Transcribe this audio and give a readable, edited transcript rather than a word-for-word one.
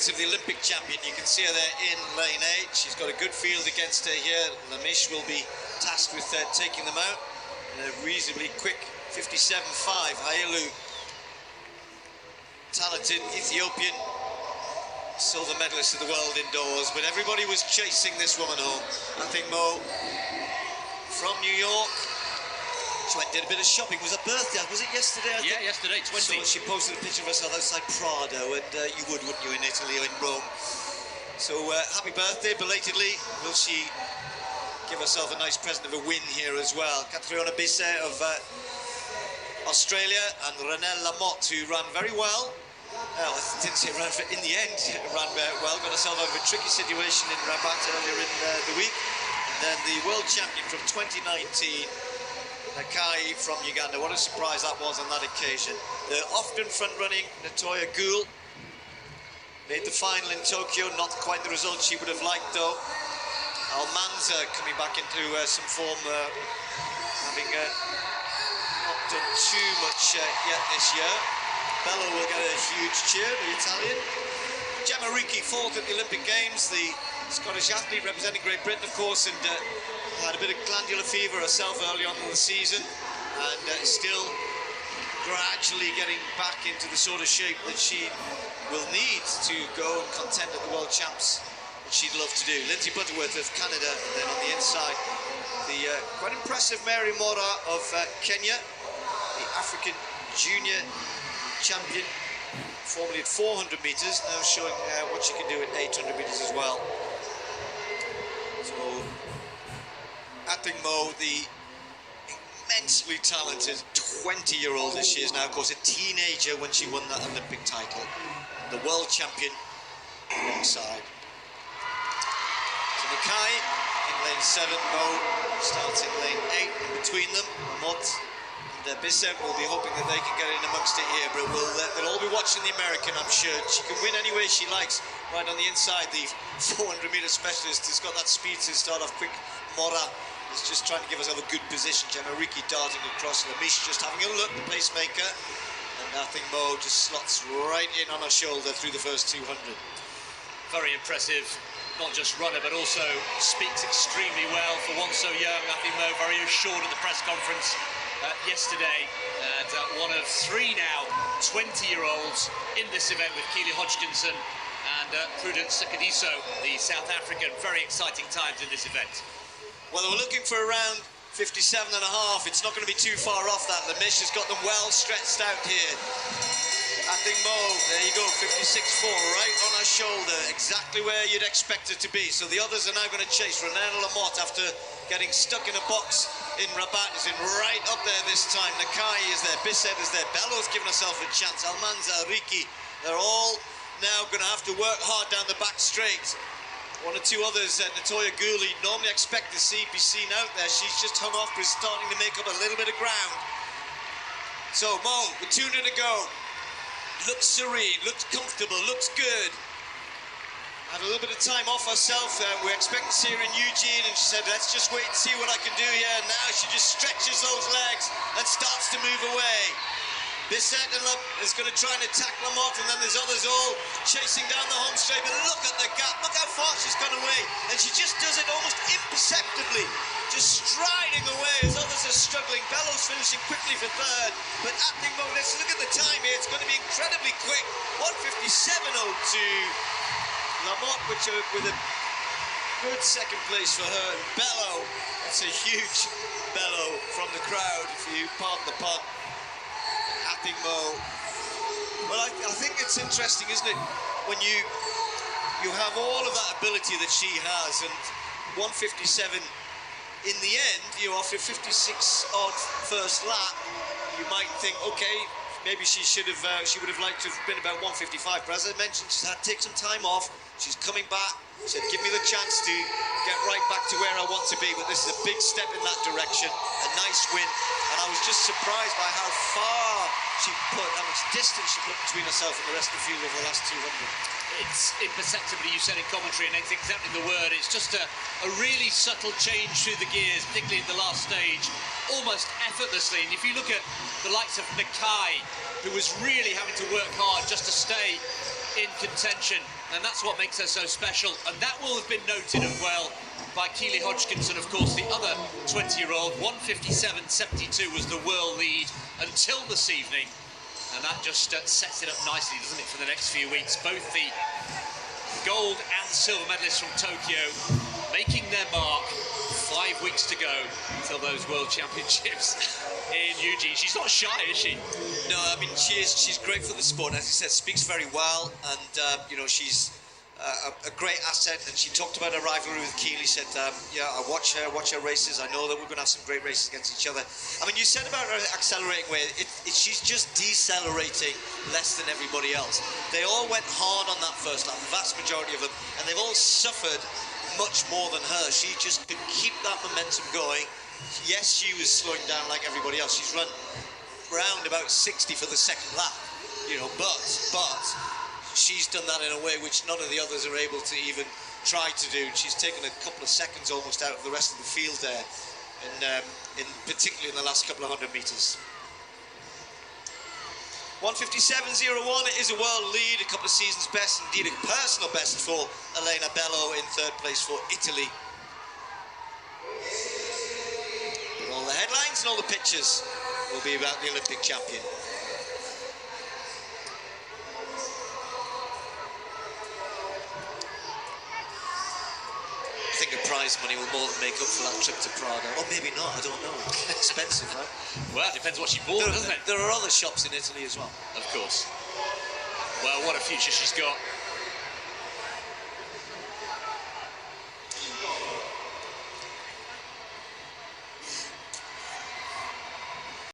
experience of the Olympic champion. You can see her there in lane 8. She's got a good field against her here. Lamish will be tasked with taking them out in a reasonably quick 57.5. Hayilu, talented Ethiopian, silver medalist of the world indoors, but everybody was chasing this woman home. I think Mo from New York. She went and did a bit of shopping. It was her birthday, was it yesterday? I think? Yesterday, 20. So she posted a picture of herself outside Prado, and you would, wouldn't you, in Italy or in Rome? So happy birthday, belatedly. Will she give herself a nice present of a win here as well? Catriona Bisset of Australia, and Renelle Lamotte, who ran very well. I didn't say ran, in the end, ran well, got herself out of a tricky situation in Rabat earlier in the week. And then the world champion from 2019, Nakai from Uganda. What a surprise that was on that occasion. The often front-running Natoya Goule made the final in Tokyo, not quite the result she would have liked though. Almanza coming back into some form, having not done too much yet this year. Bello will get a huge cheer, the Italian. Gemma Reekie, 4th at the Olympic Games, the Scottish athlete representing Great Britain, of course, and had a bit of glandular fever herself early on in the season, and still gradually getting back into the sort of shape that she will need to go and contend at the World Champs, which she'd love to do. Lindsay Butterworth of Canada, and then on the inside, the quite impressive Mary Mora of Kenya, the African junior champion, formerly at 400 metres, now showing what she can do at 800 metres as well. So, Athing-Mu, the immensely talented 20-year-old as she is now, of course a teenager when she won that Olympic title, the world champion alongside. So Nakai in lane 7, Mo starts in lane 8, in between them, Lamotte and Bisset will be hoping that they can get in amongst it here, but they'll all be watching the American, I'm sure. She can win any way she likes. Right on the inside, the 400-metre specialist has got that speed to start off quick. Mora is just trying to give herself a good position. Gemma Reekie darting across. Lamish just having a look, the pacemaker. And Athing-Mu just slots right in on her shoulder through the first 200. Very impressive, not just runner, but also speaks extremely well for one so young. Athing-Mu very assured at the press conference yesterday, and one of 3 now 20-year-olds in this event with Keely Hodgkinson and Prudence Sekadiso, the South African. Very exciting times in this event. Well, we're looking for around 57.5. It's not going to be too far off that. Lamish has got them well stretched out here. Athing-Mu, there you go, 56.4, right on her shoulder, exactly where you'd expect it to be. So the others are now going to chase. Renelle Lamotte, after getting stuck in a box in Rabat, is in right up there this time. Nakai is there, Bisset is there, Bello's given herself a chance, Almanza, Reekie, they're all now going to have to work hard down the back straight. One or two others, Natoya Goule, you'd normally expect to be seen out there. She's just hung off, but is starting to make up a little bit of ground. So Mo, with 200 to go, looks serene, looks comfortable, looks good. Had a little bit of time off herself. We expect to see her in Eugene, and she said, let's just wait and see what I can do here. And now she just stretches those legs and starts to move away. Bisset is going to try and attack Lamotte, and then there's others all chasing down the home straight. But look at the gap, look how far she's gone away. And she just does it almost imperceptibly, just striding away as others are struggling. Bello's finishing quickly for 3rd, but Athing-Mu, let's look at the time here. It's going to be incredibly quick. 1:57.02. Lamotte, with a good 2nd place for her. And Bello, it's a huge bellow from the crowd, if you pardon the pun. Athing-Mu. Well, I think it's interesting, isn't it, when you have all of that ability that she has, and 1:57 in the end, after 56-odd first lap, you might think, okay, maybe she would have liked to have been about 1:55. But as I mentioned, she's had to take some time off. She's coming back. She said, give me the chance to get right back to where I want to be. But this is a big step in that direction. A nice win. And I was just surprised by how far how much distance she put between herself and the rest of the field over the last 200. It's imperceptibly, you said in commentary, and it's exactly the word. It's just a really subtle change through the gears, particularly in the last stage, almost effortlessly. And if you look at the likes of Nakai, who was really having to work hard just to stay in contention, and that's what makes her so special. And that will have been noted as well by Keely Hodgkinson, of course, the other 20-year-old. 1:57.72 was the world lead until this evening, and that just sets it up nicely, doesn't it, for the next few weeks. Both the gold and silver medalists from Tokyo making their mark. 5 weeks to go until those World Championships in Eugene. She's not shy, is she? No, I mean, she is. She's great for the sport. As you said, speaks very well, and you know, she's a great asset. And she talked about her rivalry with Keely. Said, yeah, I watch her races. I know that we're going to have some great races against each other. I mean, you said about her accelerating way. She's just decelerating less than everybody else. They all went hard on that first lap, the vast majority of them, and they've all suffered much more than her. She just could keep that momentum going. Yes, she was slowing down like everybody else. She's run round about 60 for the second lap, you know, but she's done that in a way which none of the others are able to even try to do. She's taken a couple of seconds almost out of the rest of the field there, and particularly in the last couple of 100 meters. 1:57.01 is a world lead, a couple of seasons best, indeed a personal best for Elena Bello, in third place for Italy. But all the headlines and all the pictures will be about the Olympic champion. I think the prize money will more than make up for that trip to Praga. Or maybe not, I don't know. Expensive, right? Well, it depends what she bought, doesn't it? There are other shops in Italy as well. Of course. Well, what a future she's got.